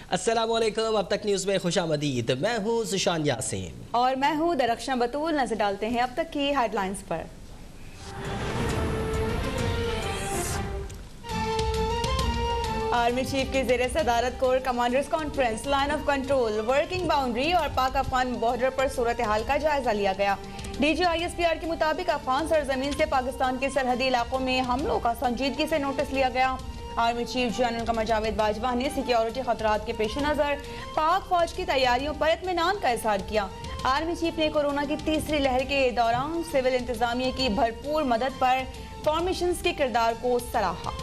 अस्सलाम वालेकुम। अब तक न्यूज़ में खुशामदीद। मैं हूँ ज़िशान यासीन और मैं हूँ दरख्शां बतूल। नजर डालते हैं अब तक की हेडलाइंस पर। आर्मी चीफ की ज़ेरे सदारत core commanders conference, line of control, working boundary और पाक अफगान बॉर्डर पर सूरत हाल का जायजा लिया गया। DGISPR के मुताबिक अफगान सरजमीन से पाकिस्तान के सरहदी इलाकों में हमलों का संजीदगी से नोटिस लिया गया। Army chief general Qamar Javed Bajwa ने सिक्योरिटी खतरात के पेश नज़र पाक फौज की तैयारियों पर इत्मीनान का इजहार किया। आर्मी चीफ ने कोरोना की तीसरी लहर के दौरान सिविल इंतजामिया की भरपूर मदद पर फॉर्मेशंस के किरदार को सराहा।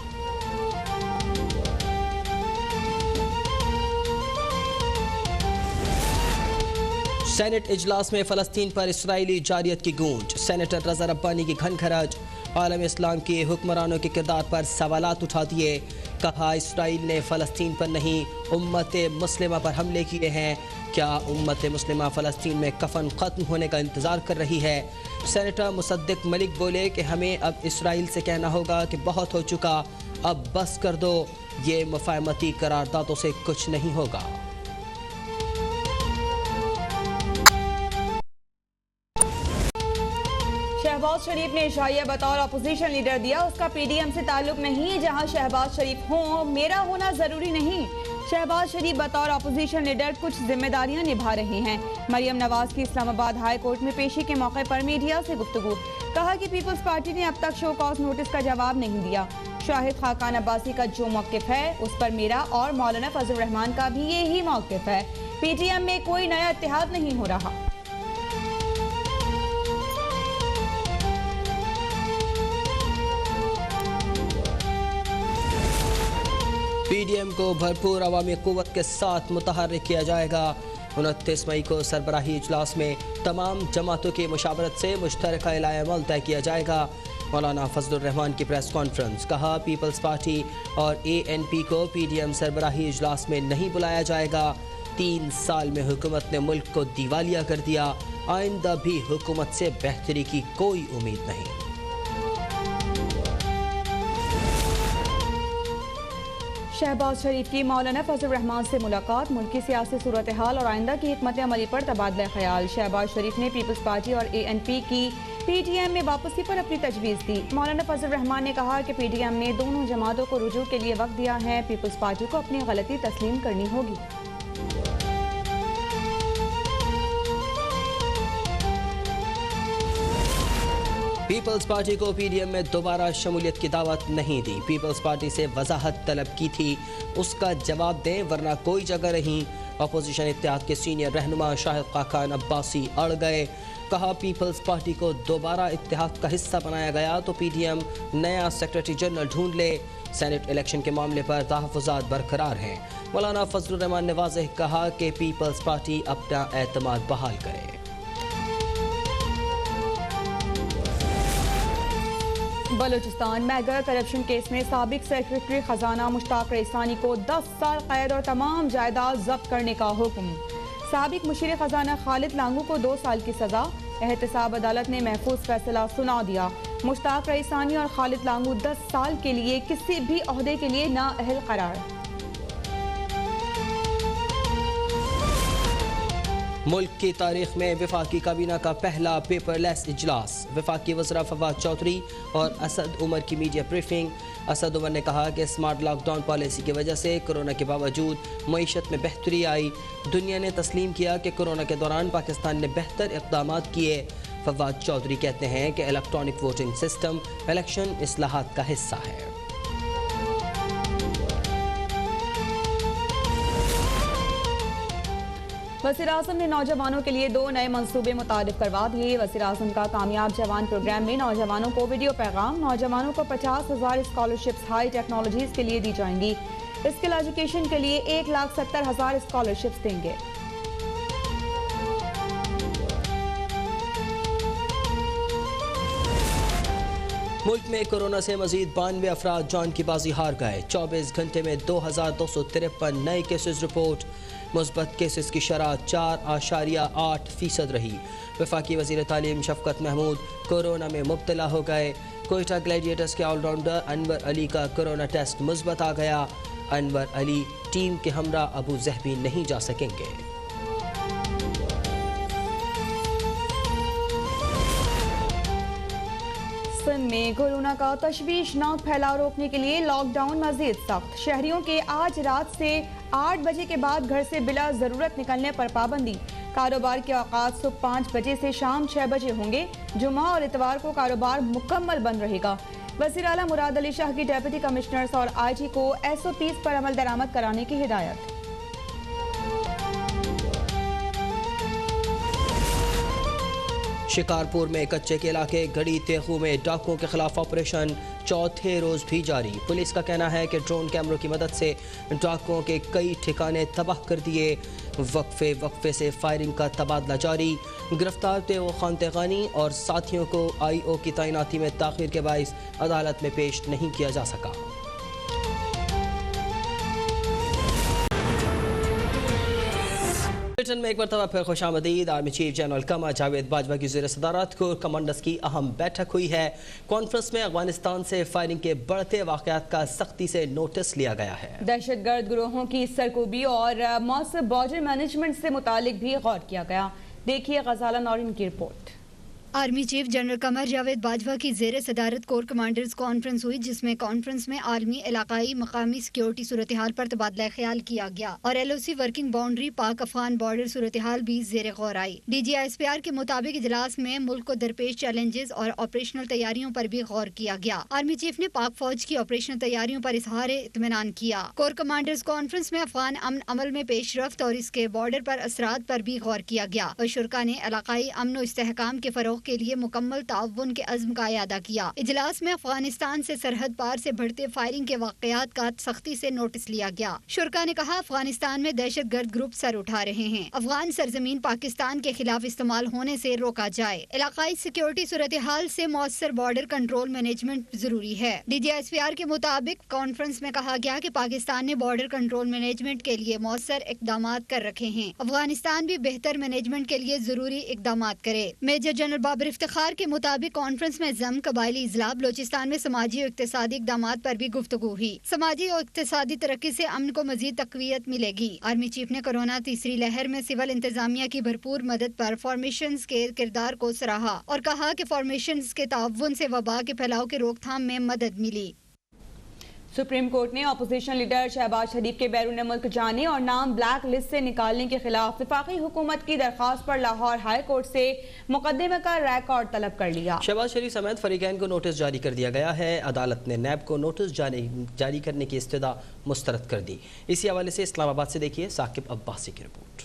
सेनेट इजलास में फ़लस्तीन पर इसराइली जारियत की गूंज। सेनेटर रज़ा रब्बानी की घन खराज। आलम इस्लाम के हुक्मरानों के किरदार पर सवालात उठा दिए। कहा इसराइल ने फ़लस्तीन पर नहीं उम्मत मुस्लिमा पर हमले किए हैं। क्या उम्मत मुस्लिमा फ़लस्तीन में कफन ख़त्म होने का इंतज़ार कर रही है? सेनेटर मुसद्दिक मलिक बोले कि हमें अब इसराइल से कहना होगा कि बहुत हो चुका, अब बस कर दो। ये मुफ़ाहमती करारदादों से कुछ नहीं होगा। शहबाज शरीफ ने इशाइया बतौर अपोजिशन लीडर दिया। उसका PDM से ताल्लुक नहीं, जहां शहबाज शरीफ हों मेरा होना जरूरी नहीं। शहबाज शरीफ बतौर अपोजिशन लीडर कुछ जिम्मेदारियां निभा रहे हैं। मरियम नवाज की इस्लामाबाद हाई कोर्ट में पेशी के मौके पर मीडिया से गुफ्तगू। कहा कि पीपल्स पार्टी ने अब तक शो कॉज नोटिस का जवाब नहीं दिया। शाहिद खाकान अब्बासी का जो मौक़िफ़ है उस पर मेरा और मौलाना फजल रहमान का भी यही मौक़िफ़ है। PTM में कोई नया इत्तेहाद नहीं हो रहा। PDM को भरपूर अवामी क़ुव्वत के साथ मुतहर्रिक किया जाएगा। 29 मई को सरबराही इजलास में तमाम जमातों की मुशावरत से मुश्तरका इलाए-अमल तय किया जाएगा। मौलाना फजलुर रहमान की प्रेस कॉन्फ्रेंस। कहा पीपल्स पार्टी और ANP को PDM सरबराही इजलास में नहीं बुलाया जाएगा। 3 साल में हुकूमत ने मुल्क को दिवालिया कर दिया। आइंदा भी हुकूमत से बेहतरी की कोई उम्मीद नहीं। शहबाज शरीफ की मौलाना फजल रहमान से मुलाकात। मुल्क की सियासी सूरत हाल और आइंदा की हिकमत अमली पर तबादला ख्याल। शहबाज शरीफ ने पीपल्स पार्टी और ANP की PTM में वापसी पर अपनी तजवीज़ दी। मौलाना फजल रहमान ने कहा कि PTM ने दोनों जमातों को रुजू के लिए वक्त दिया है। पीपल्स पार्टी को अपनी गलती तस्लीम करनी होगी। पीपल्स पार्टी को PDM में दोबारा शमूलियत की दावत नहीं दी। पीपल्स पार्टी से वजाहत तलब की थी, उसका जवाब दें वरना कोई जगह नहीं। अपोजिशन इत्तेहाद के सीनियर रहनुमा शाहिद खाकान अब्बासी अड़ गए। कहा पीपल्स पार्टी को दोबारा इत्तेहाद का हिस्सा बनाया गया तो PDM नया सेक्रेटरी जनरल ढूंढ ले। सेनेट इलेक्शन के मामले पर तहफ़्फ़ुज़ात बरकरार हैं। मौलाना फजलुर रहमान ने वाज़ेह कहा कि पीपल्स पार्टी अपना एतमाद बहाल करे। बलूचिस्तान मेगा करप्शन केस में साबिक सेक्रेटरी खजाना मुश्ताक रईसानी को 10 साल कैद और तमाम जायदाद जब्त करने का हुक्म। साबिक मुशीर खजाना खालिद लांगू को 2 साल की सजा। एहतसाब अदालत ने महफूज फैसला सुना दिया। मुश्ताक रईसानी और खालिद लांगू 10 साल के लिए किसी भी ओहदे के लिए नाअहल करार। मुल्क की तारीख में वफाकी काबीना का पहला पेपरलेस इजलास। वफाकी वज़रा फवाद चौधरी और असद उमर की मीडिया ब्रीफिंग। असद उमर ने कहा कि स्मार्ट लॉकडाउन पॉलिसी की वजह से कोरोना के बावजूद मईशत में बेहतरी आई। दुनिया ने तस्लीम किया कि कोरोना के दौरान पाकिस्तान ने बेहतर इक़दाम किए। फवाद चौधरी कहते हैं कि इलेक्ट्रॉनिक वोटिंग सिस्टम इलेक्शन इस्लाहात का हिस्सा है। वज़ीर-ए-आज़म ने नौजवानों के लिए 2 नए मंसूबे मुतारिफ करवा दिए। वज़ीर-ए-आज़म का कामयाब जवान प्रोग्राम में नौजवानों को वीडियो पैगाम। नौजवानों को 50,000 स्कॉलरशिप्स हाई टेक्नोलॉजीज़ के लिए दी जाएंगी। स्किल एजुकेशन के लिए 1,70,000 स्कॉलरशिप्स देंगे। मुल्क में कोरोना से मजीद 92 अफराद जान की बाजी हार गए। 24 घंटे में 2,253 नए केसेस रिपोर्ट। मुस्बत केसेस की शरह 4.8% रही। वफाकी वज़ीर तालीम शफ़क़त महमूद कोरोना में मुब्तला हो गए। कोयटा ग्लैडिएटर्स के ऑलराउंडर अनवर अली का कोरोना टेस्ट मुस्बत आ गया। انور علی ٹیم کے ہمراہ ابو ظہبی نہیں جا سکیں گے۔ سندھ میں کورونا کا تشویشناک پھیلاؤ روکنے کے لیے لاک ڈاؤن مزید سخت، شہریوں کے آج رات سے 8 بجے کے بعد گھر سے بلا ضرورت نکلنے پر پابندی، کاروبار کے اوقات صبح 5 بجے سے شام 6 بجے ہوں گے، جمعہ اور اتوار کو کاروبار مکمل بند رہے گا۔ وزیر اعلیٰ مراد علی شاہ کی ڈیپٹی کمشنرز اور آئی جی کو SOPs پر عمل درآمد کرانے کی ہدایت۔ شکارپور میں کچے کے علاقے گڑی تیغو میں ڈاکوؤں کے خلاف آپریشن چوتھے روز بھی جاری، پولیس کا کہنا ہے کہ ڈرون کیمروں کی مدد سے ڈاکوؤں کے کئی ٹھکانے تباہ کر دیے، وقفے سے فائرنگ کا تبادلہ جاری، گرفتار تیغو خان تیغانی اور ساتھیوں کو IO کی تعیناتی میں تاخیر کے باعث عدالت میں پیش نہیں کیا جا سکا۔ بریٹن میں ایک مرتبہ پھر خوش آمدید۔ Army chief general Qamar Javed Bajwa کی زیر صدارت کور کمانڈرز کی اہم بیٹھک ہوئی ہے۔ کانفرنس میں افغانستان سے فائرنگ کے بڑھتے واقعات کا سختی سے نوٹس لیا گیا ہے۔ دہشت گرد گروہوں کی سرکوبی اور مؤثر بارڈر مینجمنٹ سے متعلق بھی غور کیا گیا۔ دیکھیے غزالہ نورین کی report. Army chief general Qamar Javed Bajwa کی زیر صدارت کور کمانڈرز کانفرنس ہوئی، جس میں کانفرنس میں عالمی، علاقائی، مقامی سیکیورٹی صورتحال پر تبادلہ خیال کیا گیا اور LOC working boundary Pak Afghan border صورتحال بھی زیر غور آئی۔ DG ISPR کے مطابق اجلاس میں ملک کو درپیش چیلنجز اور آپریشنل تیاریوں پر بھی غور کیا گیا۔ آرمی چیف نے پاک فوج کی آپریشنل تیاریوں پر اظہار اطمینان کیا۔ کور کمانڈرز کانفرنس میں افغان امن عمل میں پیش رفت اور اس کے بارڈر پر اثرات پر بھی غور کیا گیا اور شرکا نے علاقائی امن و استحکام کے فروغ کے لیے مکمل تعاون کے عزم کا اعادہ کیا۔ اجلاس میں افغانستان سے سرحد پار سے بڑھتے فائرنگ کے واقعات کا سختی سے نوٹس لیا گیا۔ شرکا نے کہا افغانستان میں دہشت گرد گروپ سر اٹھا رہے ہیں، افغان سرزمین پاکستان کے خلاف استعمال ہونے سے روکا جائے۔ علاقائی سیکیورٹی صورتحال سے مؤثر بارڈر کنٹرول مینجمنٹ ضروری ہے۔ DG ISPR کے مطابق کانفرنس میں کہا گیا کہ پاکستان نے بارڈر کنٹرول مینجمنٹ کے لیے مؤثر اقدامات کر رکھے ہیں، افغانستان بھی بہتر مینجمنٹ کے لیے ضروری اقدامات کرے۔ میجر جنرل بابر افتخار کے مطابق کانفرنس میں ضم، قبائلی اضلاع، بلوچستان میں سماجی اور اقتصادی اقدامات پر بھی گفتگو ہوئی۔ سماجی اور اقتصادی ترقی سے امن کو مزید تقویت ملے گی۔ آرمی چیف نے کورونا تیسری لہر میں سول انتظامیہ کی بھرپور مدد پر فارمیشنز کے کردار کو سراہا اور کہا کہ فارمیشنز کے تعاون سے وبا کے پھیلاؤ کی روک تھام میں مدد ملی۔ سپریم کورٹ نے اپوزیشن لیڈر شہباز شریف کے بیرون ملک جانے اور نام بلیک لسٹ سے نکالنے کے خلاف وفاقی حکومت کی درخواست پر لاہور ہائی کورٹ سے مقدمے کا ریکارڈ طلب کر لیا۔ شہباز شریف سمیت فریقین کو نوٹس جاری کر دیا گیا ہے۔ عدالت نے نیب کو نوٹس جاری کرنے کی استدعا مسترد کر دی۔ اسی حوالے سے اسلام آباد سے دیکھیے ثاقب عباسی کی رپورٹ۔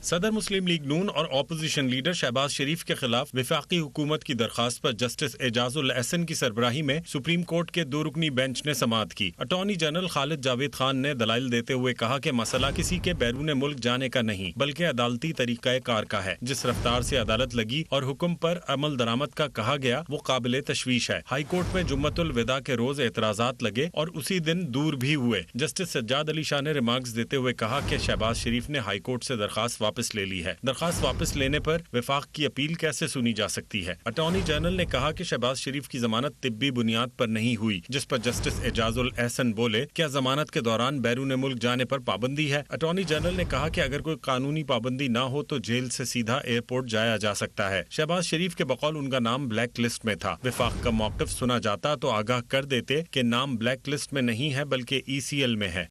صدر مسلم لیگ نون اور اپوزیشن لیڈر شہباز شریف کے خلاف وفاقی حکومت کی درخواست پر جسٹس اعجاز الاحسن کی سربراہی میں سپریم کورٹ کے 2 رکنی بینچ نے سماعت کی۔ اٹارنی جنرل خالد جاوید خان نے دلائل دیتے ہوئے کہا کہ مسئلہ کسی کے بیرون ملک جانے کا نہیں بلکہ عدالتی طریقہ کار کا ہے۔ جس رفتار سے عدالت لگی اور حکم پر عمل درآمد کا کہا گیا وہ قابل تشویش ہے۔ ہائی کورٹ میں جمعۃ الوداع کے روز اعتراضات لگے اور اسی دن دور بھی ہوئے۔ جسٹس سجاد علی شاہ نے ریمارکس دیتے ہوئے کہا کہ شہباز شریف نے ہائی کورٹ سے درخواست واپس لے لی ہے۔ درخواست واپس لینے پر وفاق کی اپیل کیسے سنی جا سکتی ہے؟ اٹارنی جنرل نے کہا کہ شہباز شریف کی ضمانت طبی بنیاد پر نہیں ہوئی، جس پر جسٹس اعجاز الاحسن بولے کیا ضمانت کے دوران بیرون ملک جانے پر پابندی ہے؟ اٹارنی جنرل نے کہا کہ اگر کوئی قانونی پابندی نہ ہو تو جیل سے سیدھا ایئرپورٹ جایا جا سکتا ہے۔ شہباز شریف کے بقول ان کا نام بلیک لسٹ میں تھا۔ وفاق کا موقف سنا جاتا تو آگاہ کر دیتے کہ نام بلیک لسٹ میں نہیں ہے بلکہ ECL میں ہے۔